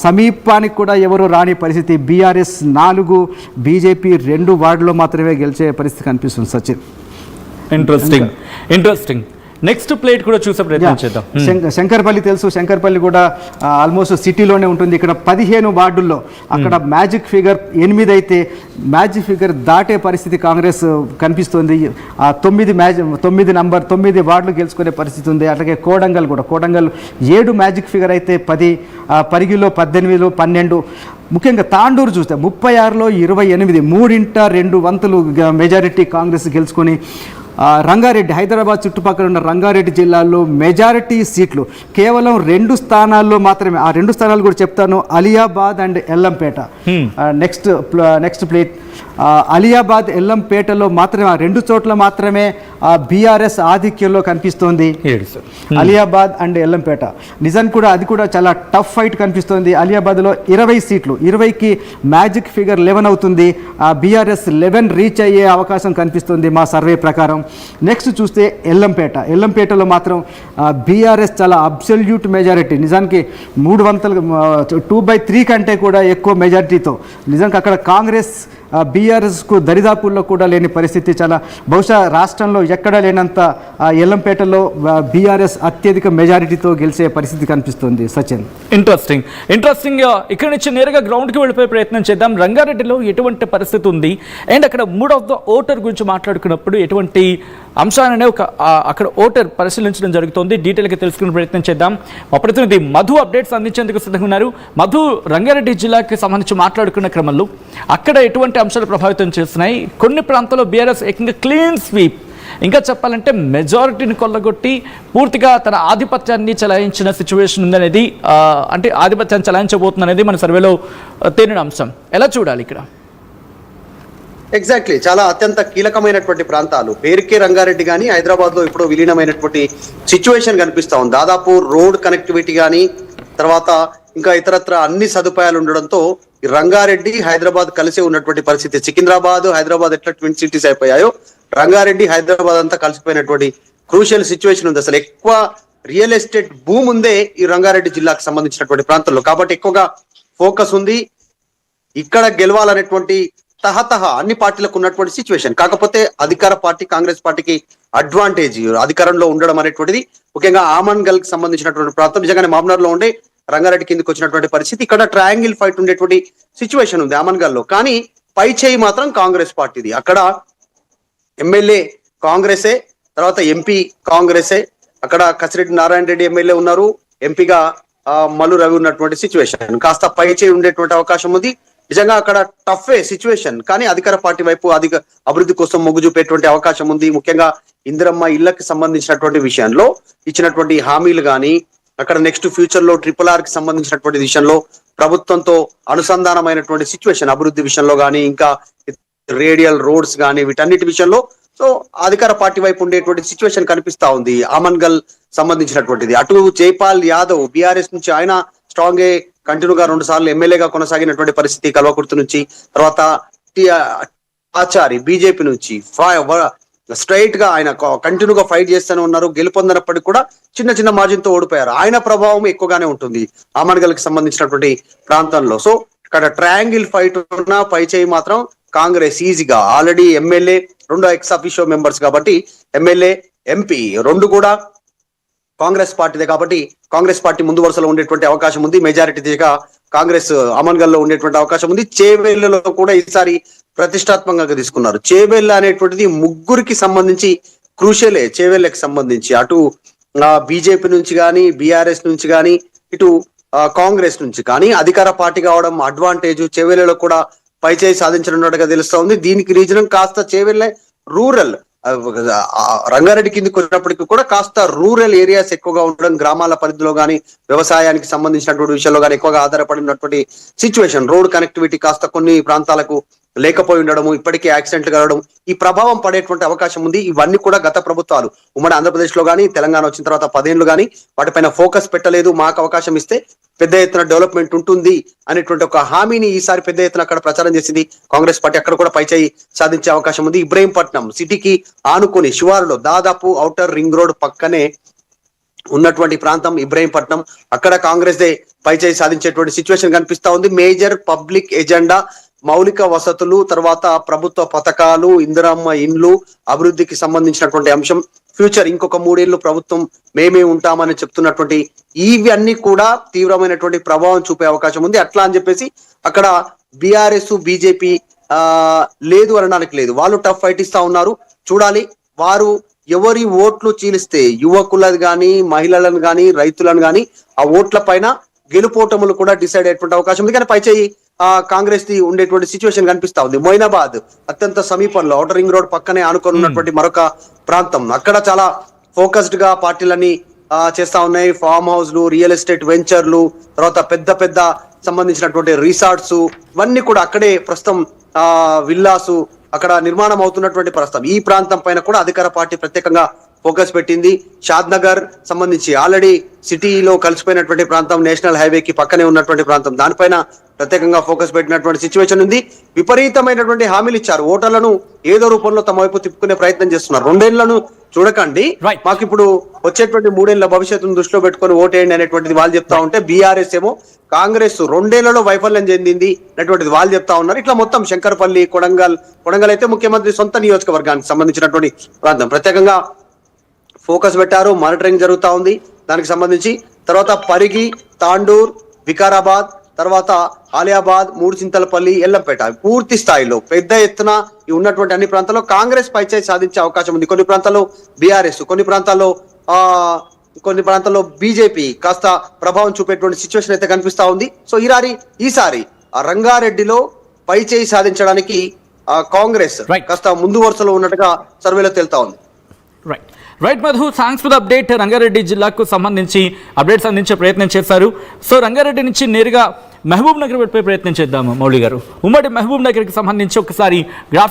సమీపానికి కూడా ఎవరు రాని పరిస్థితి. బీఆర్ఎస్ 4, బీజేపీ 2 వార్డులో మాత్రమే గెలిచే పరిస్థితి కనిపిస్తుంది. సచిన్, ఇంట్రెస్టింగ్. నెక్స్ట్ ప్లేట్ కూడా చూసే ప్రయత్నం చేద్దాం. శంకర్పల్లి తెలుసు, శంకర్పల్లి కూడా ఆల్మోస్ట్ సిటీలోనే ఉంటుంది. ఇక్కడ 15 వార్డుల్లో అక్కడ మ్యాజిక్ ఫిగర్ 8 అయితే మ్యాజిక్ ఫిగర్ దాటే పరిస్థితి కాంగ్రెస్ కనిపిస్తుంది. 9 వార్డులు గెలుచుకునే పరిస్థితి ఉంది. అట్లాగే కోడంగల్ 7 మ్యాజిక్ ఫిగర్ అయితే 10, పరిగిలో 18, 12. ముఖ్యంగా తాండూరు చూస్తే 36లో 28, 3/2 వంతులు మెజారిటీ కాంగ్రెస్ గెలుచుకొని రంగారెడ్డి, హైదరాబాద్ చుట్టుపక్కల ఉన్న రంగారెడ్డి జిల్లాలో మెజారిటీ సీట్లు కేవలం 2 స్థానాల్లో మాత్రమే. ఆ 2 స్థానాలు కూడా చెప్తాను, Aliyabad and Yellampet. Next plate Aliyabad, ఎల్లంపేటలో మాత్రమే, ఆ 2 చోట్ల మాత్రమే బీఆర్ఎస్ ఆధిక్యంలో కనిపిస్తోంది. అలియాబాద్ అండ్ ఎల్లంపేట నిజానికి కూడా అది కూడా చాలా టఫ్ ఫైట్ కనిపిస్తోంది. అలియాబాద్లో 20 సీట్లు, 20కి మ్యాజిక్ ఫిగర్ 11 అవుతుంది. బీఆర్ఎస్ 11 రీచ్ అయ్యే అవకాశం కనిపిస్తుంది మా సర్వే ప్రకారం. నెక్స్ట్ చూస్తే ఎల్లంపేటలో మాత్రం బీఆర్ఎస్ చాలా అబ్సల్యూట్ మెజారిటీ, నిజానికి 2/3 కంటే కూడా ఎక్కువ మెజారిటీతో. నిజానికి అక్కడ కాంగ్రెస్ బీఆర్ఎస్కు దరిదాపుల్లో కూడా లేని పరిస్థితి. చాలా బహుశా రాష్ట్రంలో ఎక్కడా లేనంత ఎల్లంపేటలో బీఆర్ఎస్ అత్యధిక మెజారిటీతో గెలిచే పరిస్థితి కనిపిస్తుంది. సచిన్, ఇంట్రెస్టింగ్. ఇక్కడ నుంచి నేరుగా గ్రౌండ్కి వెళ్ళిపోయే ప్రయత్నం చేద్దాం. రంగారెడ్డిలో ఎటువంటి పరిస్థితి ఉంది అండ్ అక్కడ మూడ్ ఆఫ్ ద ఓటర్ గురించి మాట్లాడుకున్నప్పుడు ఎటువంటి అంశాలనే అక్కడ ఓటర్ పరిశీలించడం జరుగుతుంది. డీటెయిల్గా తెలుసుకునే ప్రయత్నం చేద్దాం. మా ప్రతినిధి మధు అప్డేట్స్ అందించేందుకు సిద్ధంగా ఉన్నారు. మధు, రంగారెడ్డి జిల్లాకి సంబంధించి మాట్లాడుకున్న క్రమంలో అక్కడ ఎటువంటి అంశాలు ప్రభావితం చేస్తున్నాయి? కొన్ని ప్రాంతాల్లో బీఆర్ఎస్ ఏకంగా క్లీన్ స్వీప్, ఇంకా చెప్పాలంటే మెజారిటీని కొల్లగొట్టి పూర్తిగా తన ఆధిపత్యాన్ని చలాయించిన సిచ్యువేషన్ ఉందనేది, అంటే ఆధిపత్యాన్ని చలాయించబోతుంది అనేది మన సర్వేలో తేలిన అంశం. ఎలా చూడాలి ఇక్కడ? ఎగ్జాక్ట్లీ, చాలా అత్యంత కీలకమైనటువంటి ప్రాంతాలు. పేరుకే రంగారెడ్డి కానీ హైదరాబాద్ లో ఇప్పుడు విలీనమైనటువంటి సిచ్యువేషన్ కనిపిస్తా ఉంది. దాదాపు రోడ్ కనెక్టివిటీ కానీ, తర్వాత ఇంకా ఇతరత్ర అన్ని సదుపాయాలు ఉండడంతో రంగారెడ్డి, హైదరాబాద్ కలిసి ఉన్నటువంటి పరిస్థితి. సికింద్రాబాద్, హైదరాబాద్ ఎట్లా ట్విన్ సిటీస్ అయిపోయాయో, రంగారెడ్డి, హైదరాబాద్ అంతా కలిసిపోయినటువంటి క్రూషియల్ సిచ్యువేషన్ ఉంది. అసలు ఎక్కువ రియల్ ఎస్టేట్ భూమి ఉందే ఈ రంగారెడ్డి జిల్లాకు సంబంధించినటువంటి ప్రాంతంలో, కాబట్టి ఎక్కువగా ఫోకస్ ఉంది. ఇక్కడ గెలవాలనేటువంటి తహతహ అన్ని పార్టీలకు ఉన్నటువంటి సిచ్యువేషన్. కాకపోతే అధికార పార్టీ కాంగ్రెస్ పార్టీకి అడ్వాంటేజ్ అధికారంలో ఉండడం అనేటువంటిది, ముఖ్యంగా ఆమన్గల్ కి సంబంధించినటువంటి ప్రాంతం. నిజంగానే మామ్నార్ లో ఉండే రంగారెడ్డి కిందకి వచ్చినటువంటి పరిస్థితి. ఇక్కడ ట్రయాంగిల్ ఫైట్ ఉండేటువంటి సిచ్యువేషన్ ఉంది ఆమన్గల్ లో. కానీ పై చేయి మాత్రం కాంగ్రెస్ పార్టీది. అక్కడ ఎమ్మెల్యే కాంగ్రెసే, తర్వాత ఎంపీ కాంగ్రెసే. అక్కడ కసిరెడ్డి నారాయణ రెడ్డి ఎమ్మెల్యే ఉన్నారు, ఎంపీగా మల్లు రవి ఉన్నటువంటి సిచ్యువేషన్. కాస్త పై చేయి ఉండేటువంటి అవకాశం ఉంది. నిజంగా అక్కడ టఫే సిచ్యువేషన్, కానీ అధికార పార్టీ వైపు అభివృద్ధి కోసం మొగ్గు చూపేటువంటి అవకాశం ఉంది. ముఖ్యంగా ఇందిరమ్మ ఇళ్లకు సంబంధించినటువంటి విషయంలో ఇచ్చినటువంటి హామీలు కానీ, అక్కడ నెక్స్ట్ ఫ్యూచర్ లో RRR కి సంబంధించినటువంటి విషయంలో ప్రభుత్వంతో అనుసంధానమైనటువంటి సిచ్యువేషన్, అభివృద్ధి విషయంలో కానీ, ఇంకా రేడియల్ రోడ్స్ కానీ, వీటన్నిటి విషయంలో సో అధికార పార్టీ వైపు ఉండేటువంటి సిచ్యువేషన్ కనిపిస్తా ఉంది. ఆమన్గల్ సంబంధించినటువంటిది. అటు జైపాల్ యాదవ్ బీఆర్ఎస్ నుంచి ఆయన స్ట్రాంగ్ కంటిన్యూగా 2 సార్లు ఎమ్మెల్యేగా కొనసాగినటువంటి పరిస్థితి కల్వకుర్తి నుంచి. తర్వాత ఆచారి బీజేపీ నుంచి స్ట్రైట్ గా ఆయన కంటిన్యూగా ఫైట్ చేస్తూనే ఉన్నారు. గెలుపొందినప్పటికీ కూడా చిన్న మార్జిన్ తో ఓడిపోయారు. ఆయన ప్రభావం ఎక్కువగానే ఉంటుంది ఆమన్గల్ కి సంబంధించినటువంటి ప్రాంతంలో. సో ఇక్కడ ట్రయాంగిల్ ఫైట్ ఉన్న పై చేయి మాత్రం కాంగ్రెస్ ఈజీగా. Already MLA 2 ex officio members కాబట్టి, ఎమ్మెల్యే ఎంపీ 2 కూడా కాంగ్రెస్ పార్టీదే కాబట్టి కాంగ్రెస్ పార్టీ ముందు వరుసలో ఉండేటువంటి అవకాశం ఉంది. మెజారిటీ దిశగా కాంగ్రెస్ అమన్గల్ లో ఉండేటువంటి అవకాశం ఉంది. చేవెళ్లలో కూడా ఈసారి ప్రతిష్టాత్మకంగా తీసుకున్నారు. చేవెళ్ళ అనేటువంటిది ముగ్గురికి సంబంధించి క్రూషియలే. చేవెళ్ళకి సంబంధించి అటు బీజేపీ నుంచి కానీ, బీఆర్ఎస్ నుంచి కానీ, ఇటు కాంగ్రెస్ నుంచి కానీ అధికార పార్టీ కావడం అడ్వాంటేజ్. చేవెళ్లలో కూడా పైచేయి సాధించనున్నట్టుగా తెలుస్తా ఉంది. దీనికి రీజన్ కాస్త చేవెళ్ళే రూరల్, రంగారెడ్డి కిందకి వచ్చినప్పటికీ కూడా కాస్త రూరల్ ఏరియాస్ ఎక్కువగా ఉండడం, గ్రామాల పరిధిలో కానీ వ్యవసాయానికి సంబంధించినటువంటి విషయంలో కానీ ఎక్కువగా ఆధారపడినటువంటి సిచ్యువేషన్. రోడ్ కనెక్టివిటీ కాస్త కొన్ని ప్రాంతాలకు లేకపోయి ఉండడము, ఇప్పటికే యాక్సిడెంట్లు కలగడం, ఈ ప్రభావం పడేటువంటి అవకాశం ఉంది. ఇవన్నీ కూడా గత ప్రభుత్వాలు ఉమ్మడి ఆంధ్రప్రదేశ్ లో కానీ, తెలంగాణ వచ్చిన తర్వాత 10 ఏళ్ళు కానీ వాటిపైన ఫోకస్ పెట్టలేదు. మాకు అవకాశం ఇస్తే పెద్ద ఎత్తున డెవలప్మెంట్ ఉంటుంది అనేటువంటి ఒక హామీని ఈసారి పెద్ద ఎత్తున అక్కడ ప్రచారం చేసింది కాంగ్రెస్ పార్టీ. అక్కడ కూడా పైచేయి సాధించే అవకాశం ఉంది. ఇబ్రహీంపట్నం సిటీకి ఆనుకుని శివారులో దాదాపు ఔటర్ రింగ్ రోడ్ పక్కనే ఉన్నటువంటి ప్రాంతం ఇబ్రహీంపట్నం. అక్కడ కాంగ్రెస్ దే పైచేయి సాధించేటువంటి సిచ్యువేషన్ కనిపిస్తా ఉంది. మేజర్ పబ్లిక్ ఎజెండా, మౌలిక వసతులు, తర్వాత ప్రభుత్వ పథకాలు, ఇందిరమ్మ ఇండ్లు, అభివృద్ధికి సంబంధించినటువంటి అంశం, ఫ్యూచర్ ఇంకొక 3 ఏళ్ళు ప్రభుత్వం మేమే ఉంటామని చెప్తున్నటువంటి ఇవన్నీ కూడా తీవ్రమైనటువంటి ప్రభావం చూపే అవకాశం ఉంది. అట్లా అని చెప్పేసి అక్కడ బీఆర్ఎస్ బీజేపీ లేదు అనడానికి లేదు. వాళ్ళు టఫ్ ఫైట్ ఇస్తా ఉన్నారు. చూడాలి వారు ఎవరి ఓట్లు చీలిస్తే, యువకులను గాని, మహిళలను గాని, రైతులను గాని, ఆ ఓట్ల పైన గెలుపోటములు కూడా డిసైడ్ అయ్యేటువంటి అవకాశం ఉంది. కానీ పైచేయి కాంగ్రెస్ ది ఉండేటువంటి సిచ్యువేషన్ కనిపిస్తా ఉంది. మొయినాబాద్ అత్యంత సమీపంలో ఔటర్ రింగ్ రోడ్ పక్కనే ఆనుకొని ఉన్నటువంటి మరొక ప్రాంతం. అక్కడ చాలా ఫోకస్డ్ గా పార్టీలన్నీ చేస్తా ఉన్నాయి. ఫామ్ హౌస్లు, రియల్ ఎస్టేట్ వెంచర్లు, తర్వాత పెద్ద పెద్ద సంబంధించినటువంటి రిసార్ట్స్, ఇవన్నీ కూడా అక్కడే ప్రస్తుతం విల్లాసు అక్కడ నిర్మాణం అవుతున్నటువంటి ప్రస్తుతం ఈ ప్రాంతం పైన కూడా అధికార పార్టీ ప్రత్యేకంగా ఫోకస్ పెట్టింది. షాద్ నగర్ సంబంధించి ఆల్రెడీ సిటీలో కలిసిపోయినటువంటి ప్రాంతం, నేషనల్ హైవేకి పక్కనే ఉన్నటువంటి ప్రాంతం, దానిపైన ప్రత్యేకంగా ఫోకస్ పెట్టినటువంటి సిచ్యువేషన్ ఉంది. విపరీతమైనటువంటి హామీలు ఇచ్చారు. ఓటర్లను ఏదో రూపంలో తమ వైపు తిప్పుకునే ప్రయత్నం చేస్తున్నారు. 2 ఏళ్లను చూడకండి, మాకు ఇప్పుడు వచ్చేటువంటి 3 ఏళ్ల భవిష్యత్తును దృష్టిలో పెట్టుకొని ఓటేయండి అనేటువంటిది వాళ్ళు చెప్తా ఉంటే, బీఆర్ఎస్ ఏమో కాంగ్రెస్ 2 ఏళ్లలో వైఫల్యం చెందింది అనేటువంటిది వాళ్ళు చెప్తా ఉన్నారు. ఇట్లా మొత్తం శంకర్పల్లి, కొడంగల్ అయితే ముఖ్యమంత్రి సొంత నియోజకవర్గానికి సంబంధించినటువంటి ప్రాంతం ప్రత్యేకంగా ఫోకస్ పెట్టారు. మానిటరింగ్ జరుగుతా ఉంది దానికి సంబంధించి. తర్వాత పరిగి, తాండూర్, వికారాబాద్, తర్వాత ఆలియాబాద్, మూడుచింతలపల్లి, ఎల్లంపేట పూర్తి స్థాయిలో పెద్ద ఎత్తున ఈ ఉన్నటువంటి అన్ని ప్రాంతాల్లో కాంగ్రెస్ పైచేయి సాధించే అవకాశం ఉంది. కొన్ని ప్రాంతాల్లో బీఆర్ఎస్, కొన్ని ప్రాంతాల్లో బీజేపీ కాస్త ప్రభావం చూపేటువంటి సిచ్యువేషన్ అయితే కనిపిస్తా ఉంది. సో ఈసారి ఆ రంగారెడ్డిలో పైచేయి సాధించడానికి కాంగ్రెస్ కాస్త ముందు వరుసలో ఉన్నట్టుగా సర్వేలో తేలుతా ఉంది. Right Madhu, thanks for the update. Rangareddy జిల్లాకు సంబంధించి అప్డేట్స్ అందించే ప్రయత్నం చేశారు. సో రంగారెడ్డి నుంచి నేరుగా మహబూబ్ నగర్ వెళ్ళిపోయే ప్రయత్నం చేద్దాము మౌళి గారు. ఉమ్మడి మహబూబ్ నగర్కి సంబంధించి ఒకసారి గ్రాఫిక్